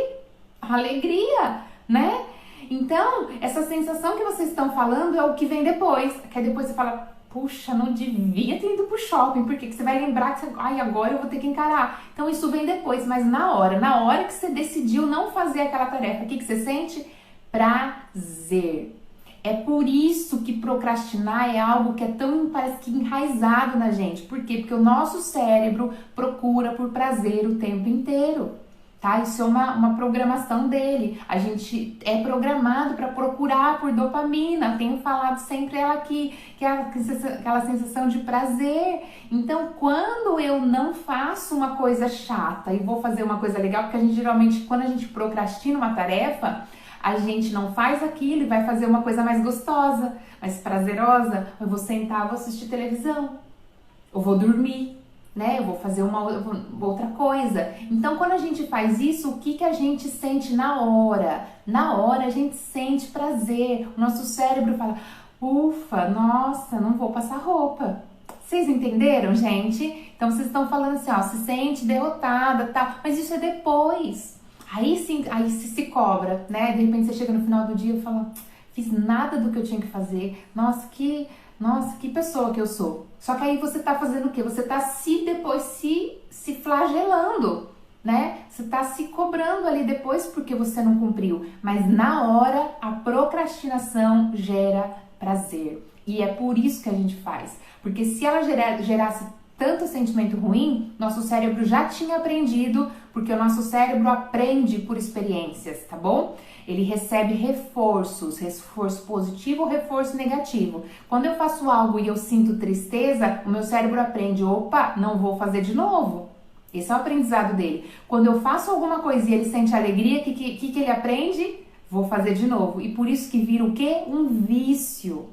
Speaker 1: Alegria, né? Então, essa sensação que vocês estão falando é o que vem depois, que aí depois você fala, puxa, não devia ter ido pro shopping, porque você vai lembrar que agora eu vou ter que encarar. Então isso vem depois, mas na hora que você decidiu não fazer aquela tarefa, o que você sente? Prazer. É por isso que procrastinar é algo que é tão, parece que enraizado na gente. Por quê? Porque o nosso cérebro procura por prazer o tempo inteiro. Tá? Isso é uma programação dele. A gente é programado para procurar por dopamina. Tenho falado sempre ela aqui, que é aquela sensação de prazer. Então, quando eu não faço uma coisa chata e vou fazer uma coisa legal, porque a gente geralmente, quando a gente procrastina uma tarefa, a gente não faz aquilo e vai fazer uma coisa mais gostosa, mais prazerosa. Eu vou sentar, vou assistir televisão, eu vou dormir, né? Eu vou fazer uma outra coisa. Então, quando a gente faz isso, o que a gente sente na hora? Na hora a gente sente prazer. O nosso cérebro fala, ufa, nossa, não vou passar roupa. Vocês entenderam, gente? Então, vocês estão falando assim, ó, se sente derrotada, tal, mas isso é depois. Aí sim, aí se cobra, né? De repente você chega no final do dia e fala, fiz nada do que eu tinha que fazer. Nossa, que pessoa que eu sou. Só que aí você tá fazendo o quê? Você tá depois se flagelando, né? Você tá se cobrando ali depois porque você não cumpriu. Mas na hora, a procrastinação gera prazer. E é por isso que a gente faz. Porque se ela gerasse tanto sentimento ruim, nosso cérebro já tinha aprendido, porque o nosso cérebro aprende por experiências, tá bom? Ele recebe reforços, reforço positivo ou reforço negativo. Quando eu faço algo e eu sinto tristeza, o meu cérebro aprende, opa, não vou fazer de novo. Esse é o aprendizado dele. Quando eu faço alguma coisa e ele sente alegria, o que ele aprende? Vou fazer de novo. E por isso que vira o quê? Um vício.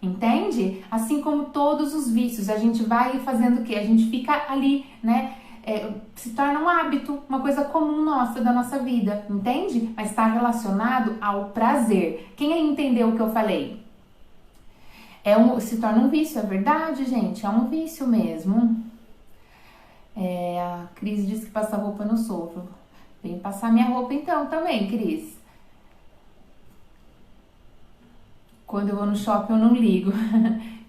Speaker 1: Entende? Assim como todos os vícios, a gente vai fazendo o quê? A gente fica ali, né? Se torna um hábito, uma coisa comum nossa, da nossa vida, entende? Mas está relacionado ao prazer. Quem aí entendeu o que eu falei? Se torna um vício, é verdade, gente? É um vício mesmo. A Cris disse que passa roupa no sofá. Vem passar minha roupa então também, Cris. Quando eu vou no shopping eu não ligo.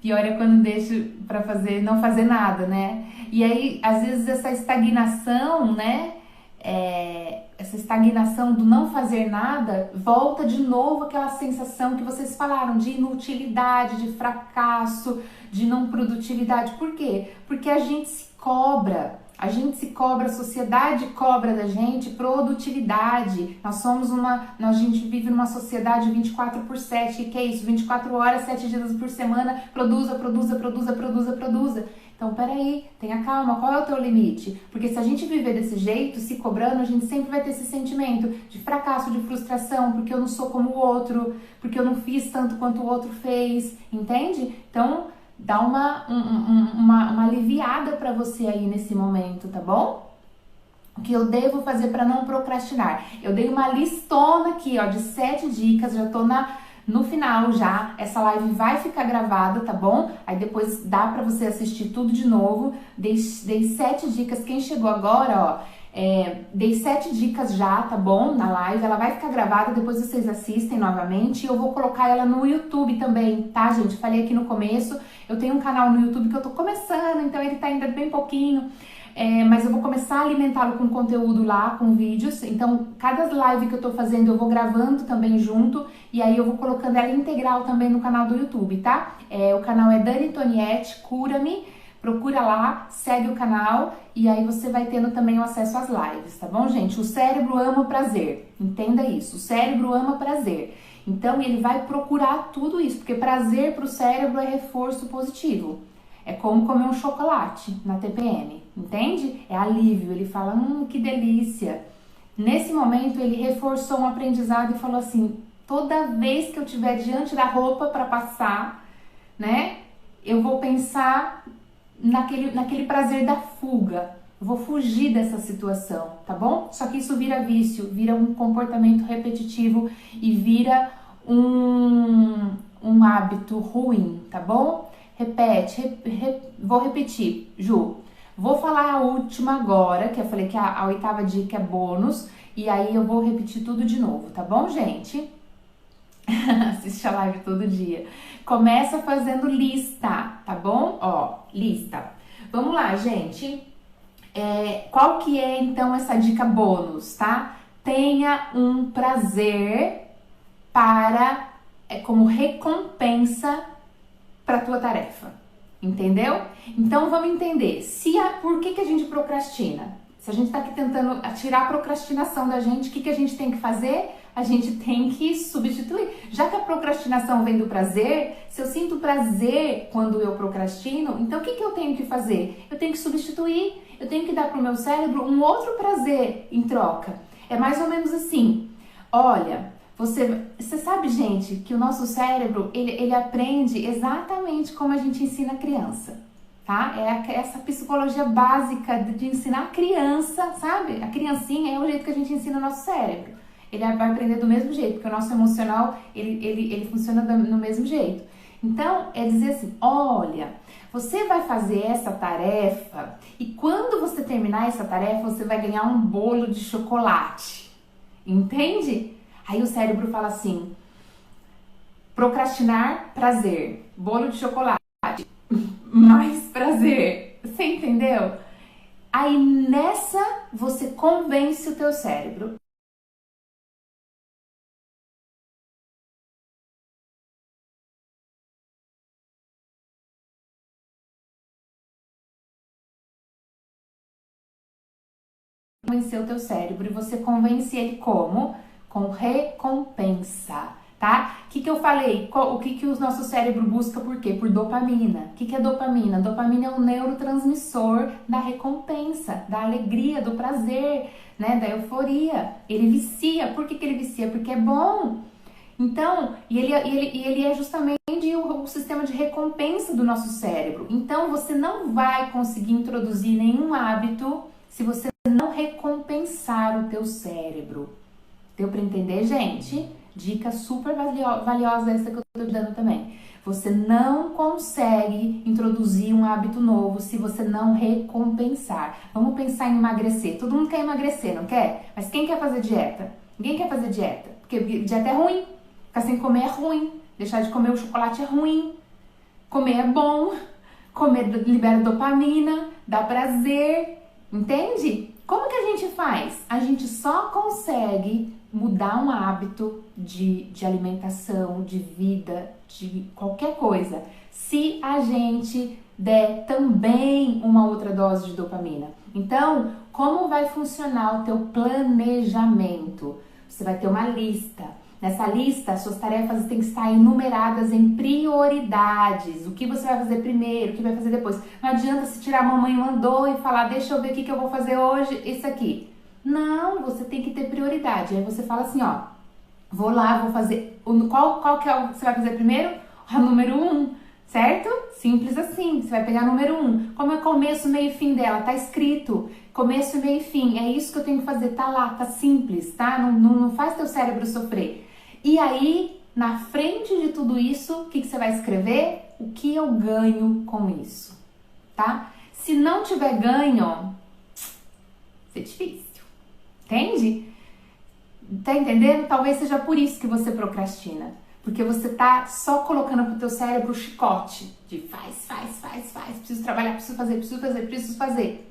Speaker 1: Pior é quando deixo pra não fazer nada, né? E aí, às vezes, essa estagnação, né? Essa estagnação do não fazer nada, volta de novo aquela sensação que vocês falaram de inutilidade, de fracasso, de não produtividade. Por quê? Porque a gente se cobra. A sociedade cobra da gente produtividade. A gente vive numa sociedade 24/7. Que é isso? 24 horas, 7 dias por semana, produza. Então, peraí, tenha calma, qual é o teu limite? Porque se a gente viver desse jeito, se cobrando, a gente sempre vai ter esse sentimento de fracasso, de frustração, porque eu não sou como o outro, porque eu não fiz tanto quanto o outro fez, entende? Então, dá uma aliviada pra você aí nesse momento, tá bom? O que eu devo fazer para não procrastinar? Eu dei uma listona aqui, ó, de 7 dicas, já tô no final já. Essa live vai ficar gravada, tá bom? Aí depois dá pra você assistir tudo de novo. Dei 7 dicas. Quem chegou agora, ó, dei 7 dicas já, tá bom? Na live, ela vai ficar gravada, depois vocês assistem novamente. E eu vou colocar ela no YouTube também, tá, gente? Falei aqui no começo, eu tenho um canal no YouTube que eu tô começando, então ele tá ainda bem pouquinho. Mas eu vou começar a alimentá-lo com conteúdo lá, com vídeos. Então, cada live que eu tô fazendo, eu vou gravando também junto. E aí eu vou colocando ela integral também no canal do YouTube, tá? O canal é Dani Tonietti, Cura-me. Procura lá, segue o canal e aí você vai tendo também o acesso às lives, tá bom, gente? O cérebro ama prazer, entenda isso. O cérebro ama prazer. Então, ele vai procurar tudo isso, porque prazer pro cérebro é reforço positivo. É como comer um chocolate na TPM, entende? É alívio, ele fala, que delícia. Nesse momento, ele reforçou um aprendizado e falou assim, toda vez que eu estiver diante da roupa para passar, né, eu vou pensar naquele prazer da fuga. Eu vou fugir dessa situação, tá bom? Só que isso vira vício, vira um comportamento repetitivo e vira um hábito ruim, tá bom? Repete, vou repetir, Ju. Vou falar a última agora, que eu falei que a 8ª dica é bônus, e aí eu vou repetir tudo de novo, tá bom, gente? Assiste a live todo dia. Começa fazendo lista, tá bom? Ó, lista. Vamos lá, gente. Qual que é, então, essa dica bônus, tá? Tenha um prazer como recompensa para tua tarefa, entendeu? Então vamos entender por que a gente procrastina. Se a gente tá aqui tentando tirar a procrastinação da gente, o que a gente tem que fazer? A gente tem que substituir. Já que a procrastinação vem do prazer, se eu sinto prazer quando eu procrastino, então o que eu tenho que fazer? Eu tenho que substituir, eu tenho que dar pro meu cérebro um outro prazer em troca. É mais ou menos assim, olha, você sabe, gente, que o nosso cérebro, ele aprende exatamente como a gente ensina a criança, tá? É essa psicologia básica de ensinar a criança, sabe? A criancinha é o jeito que a gente ensina o nosso cérebro. Ele vai aprender do mesmo jeito, porque o nosso emocional, ele funciona no mesmo jeito. Então, é dizer assim, olha, você vai fazer essa tarefa e quando você terminar essa tarefa, você vai ganhar um bolo de chocolate, entende? Aí o cérebro fala assim, procrastinar, prazer, bolo de chocolate, mais prazer, você entendeu? Aí nessa você convence o teu cérebro. Convencer o teu cérebro e você convence ele como? Com recompensa, tá? O que eu falei? O que o nosso cérebro busca por quê? Por dopamina. O que é dopamina? Dopamina é um neurotransmissor da recompensa, da alegria, do prazer, né? Da euforia. Ele vicia. Por que ele vicia? Porque é bom. Então, ele é justamente o sistema de recompensa do nosso cérebro. Então, você não vai conseguir introduzir nenhum hábito se você não recompensar o teu cérebro. Deu para entender, gente? Dica super valiosa essa que eu tô te dando também. Você não consegue introduzir um hábito novo se você não recompensar. Vamos pensar em emagrecer. Todo mundo quer emagrecer, não quer? Mas quem quer fazer dieta? Ninguém quer fazer dieta. Porque dieta é ruim. Ficar sem comer é ruim. Deixar de comer o chocolate é ruim. Comer é bom. Comer libera dopamina, dá prazer. Entende? Como que a gente faz? A gente só consegue mudar um hábito de alimentação, de vida, de qualquer coisa, se a gente der também uma outra dose de dopamina. Então, como vai funcionar o teu planejamento? Você vai ter uma lista. Nessa lista, suas tarefas têm que estar enumeradas em prioridades. O que você vai fazer primeiro, o que vai fazer depois. Não adianta se tirar a mamãe mandou e falar, deixa eu ver o que eu vou fazer hoje, isso aqui. Não, você tem que ter prioridade. Aí você fala assim, ó, vou lá, vou fazer... Qual que é o que você vai fazer primeiro? O número 1, certo? Simples assim, você vai pegar o número 1. Como é começo, meio e fim dela? Tá escrito. Começo, meio e fim. É isso que eu tenho que fazer. Tá lá, tá simples, tá? Não faz teu cérebro sofrer. E aí, na frente de tudo isso, o que você vai escrever? O que eu ganho com isso, tá? Se não tiver ganho, vai ser difícil, entende? Tá entendendo? Talvez seja por isso que você procrastina, porque você tá só colocando pro teu cérebro o chicote de faz, preciso trabalhar, preciso fazer.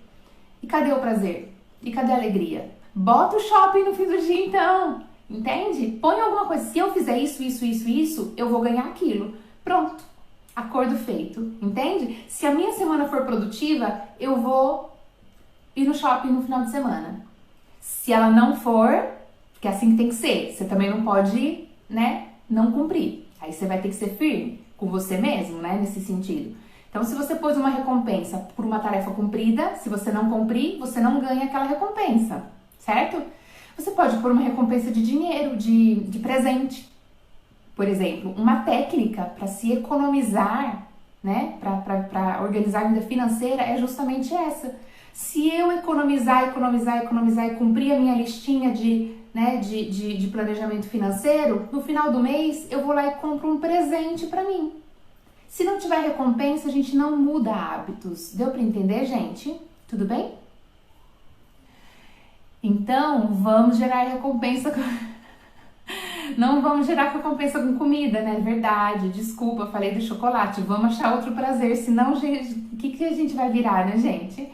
Speaker 1: E cadê o prazer? E cadê a alegria? Bota o shopping no fim do dia então. Entende? Põe alguma coisa. Se eu fizer isso, eu vou ganhar aquilo. Pronto. Acordo feito. Entende? Se a minha semana for produtiva, eu vou ir no shopping no final de semana. Se ela não for, que é assim que tem que ser. Você também não pode, né, não cumprir. Aí você vai ter que ser firme com você mesmo, né, nesse sentido. Então, se você pôs uma recompensa por uma tarefa cumprida, se você não cumprir, você não ganha aquela recompensa, certo? Você pode pôr uma recompensa de dinheiro, de presente. Por exemplo, uma técnica para se economizar, né, para organizar a vida financeira é justamente essa. Se eu economizar e cumprir a minha listinha de planejamento financeiro, no final do mês eu vou lá e compro um presente para mim. Se não tiver recompensa, a gente não muda hábitos. Deu para entender, gente? Tudo bem? Então, vamos gerar recompensa com... Não vamos gerar recompensa com comida, né? Verdade, desculpa, falei do chocolate. Vamos achar outro prazer, senão o que a gente vai virar, né, gente?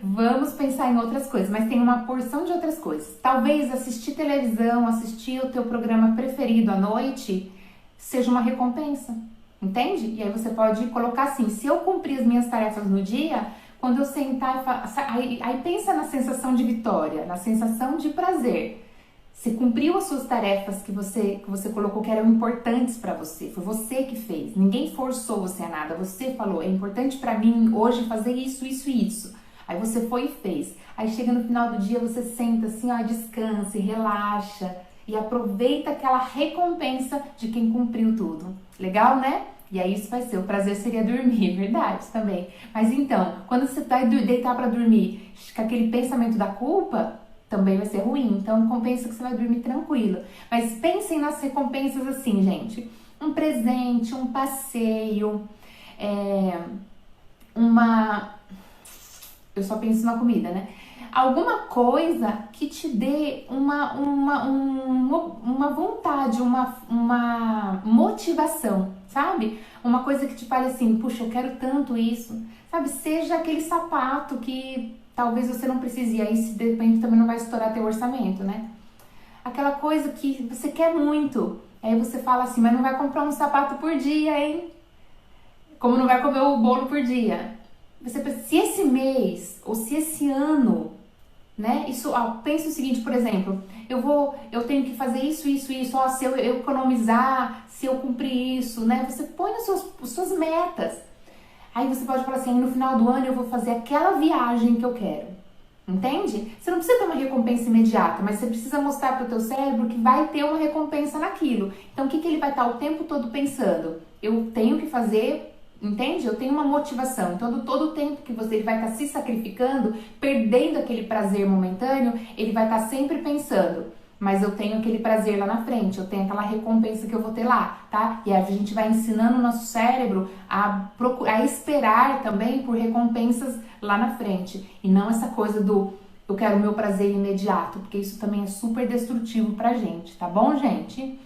Speaker 1: Vamos pensar em outras coisas, mas tem uma porção de outras coisas. Talvez assistir televisão, assistir o teu programa preferido à noite, seja uma recompensa, entende? E aí você pode colocar assim, se eu cumprir as minhas tarefas no dia... Quando eu sentar, aí pensa na sensação de vitória, na sensação de prazer. Você cumpriu as suas tarefas que você colocou que eram importantes para você. Foi você que fez. Ninguém forçou você a nada. Você falou, é importante para mim hoje fazer isso, isso e isso. Aí você foi e fez. Aí chega no final do dia, você senta assim, ó, descansa e relaxa. E aproveita aquela recompensa de quem cumpriu tudo. Legal, né? E aí isso vai ser, o prazer seria dormir, verdade também. Mas então, quando você vai deitar para dormir com aquele pensamento da culpa, também vai ser ruim. Então compensa que você vai dormir tranquilo. Mas pensem nas recompensas assim, gente. Um presente, um passeio, eu só penso na comida, né? Alguma coisa que te dê uma vontade, uma motivação, sabe? Uma coisa que te fale assim, puxa, eu quero tanto isso, sabe? Seja aquele sapato que talvez você não precise, e aí se de repente também não vai estourar teu orçamento, né? Aquela coisa que você quer muito, aí você fala assim, mas não vai comprar um sapato por dia, hein? Como não vai comer o bolo por dia. Você pensa, se esse mês, ou se esse ano, né? Isso, pensa o seguinte, por exemplo, eu tenho que fazer isso, se eu economizar, se eu cumprir isso, né? Você põe as suas metas. Aí você pode falar assim, no final do ano eu vou fazer aquela viagem que eu quero. Entende? Você não precisa ter uma recompensa imediata, mas você precisa mostrar para o teu cérebro que vai ter uma recompensa naquilo. Então, o que ele vai estar o tempo todo pensando? Eu tenho que fazer. Entende? Eu tenho uma motivação. Então, todo o tempo que ele vai estar se sacrificando, perdendo aquele prazer momentâneo, ele vai estar sempre pensando, mas eu tenho aquele prazer lá na frente, eu tenho aquela recompensa que eu vou ter lá, tá? E a gente vai ensinando o nosso cérebro a esperar também por recompensas lá na frente. E não essa coisa do eu quero o meu prazer imediato, porque isso também é super destrutivo pra gente, tá bom, gente?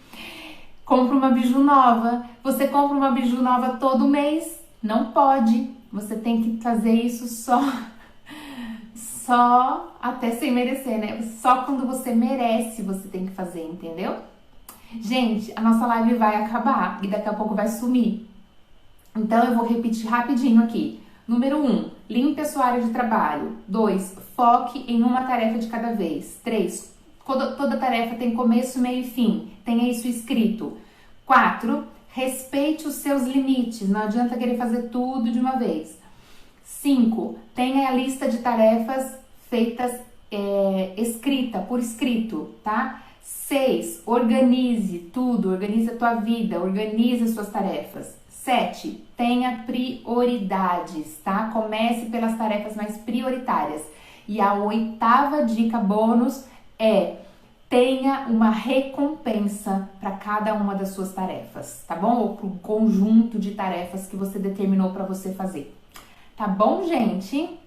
Speaker 1: Compra uma biju nova. Você compra uma biju nova todo mês? Não pode. Você tem que fazer isso só até sem merecer, né? Só quando você merece você tem que fazer, entendeu? Gente, a nossa live vai acabar e daqui a pouco vai sumir. Então eu vou repetir rapidinho aqui. Número 1, limpe a sua área de trabalho. 2, foque em uma tarefa de cada vez. 3, toda tarefa tem começo, meio e fim. Tenha isso escrito. 4, respeite os seus limites. Não adianta querer fazer tudo de uma vez. 5, tenha a lista de tarefas feitas escrita, por escrito, tá? 6, organize tudo, organize a tua vida, organize as suas tarefas. 7, tenha prioridades, tá? Comece pelas tarefas mais prioritárias. E a 8ª dica bônus é: tenha uma recompensa para cada uma das suas tarefas, tá bom? Ou para o conjunto de tarefas que você determinou para você fazer. Tá bom, gente?